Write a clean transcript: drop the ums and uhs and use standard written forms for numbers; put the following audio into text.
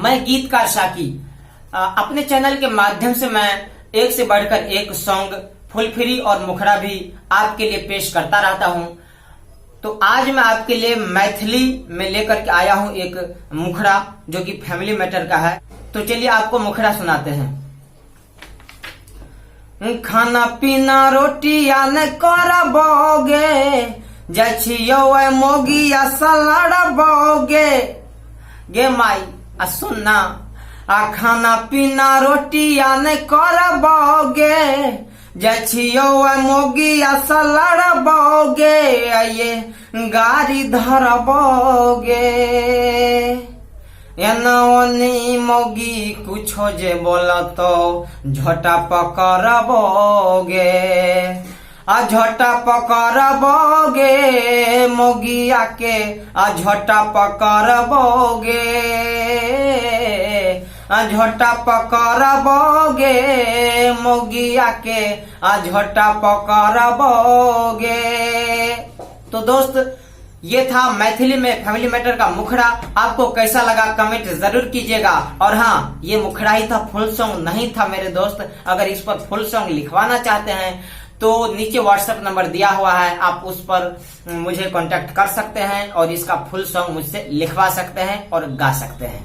मैं गीतकार शाकी। अपने चैनल के माध्यम से मैं एक से बढ़कर एक सॉन्ग फुलफिरी और मुखड़ा भी आपके लिए पेश करता रहता हूं। तो आज मैं आपके लिए मैथिली में लेकर के आया हूं एक मुखड़ा जो कि फैमिली मैटर का है। तो चलिए आपको मुखड़ा सुनाते हैं। खाना पीना रोटिया ने करबोगे, जछियो मोगिया सलड़बोगे गे माई आ सुनना। खाना पीना रोटिया ने करबोगे, जछियो मोगिया सलड़बोगे, ये गाड़ी धरबोगे। एनी मोगी कुछो जे बोला तो झोटा पकड़बोगे, झोटा पकड़बोगे मोगिया के, झोटा पकड़बोगे, झोटा पकड़बोगे मोगिया के, झोटा पकड़बोगे। तो दोस्त ये था मैथिली में फैमिली मैटर का मुखड़ा। आपको कैसा लगा कमेंट जरूर कीजिएगा। और हाँ, ये मुखड़ा ही था, फुल सॉन्ग नहीं था मेरे दोस्त। अगर इस पर फुल सॉन्ग लिखवाना चाहते हैं तो नीचे व्हाट्सएप नंबर दिया हुआ है, आप उस पर मुझे कांटेक्ट कर सकते हैं और इसका फुल सॉन्ग मुझसे लिखवा सकते हैं और गा सकते हैं।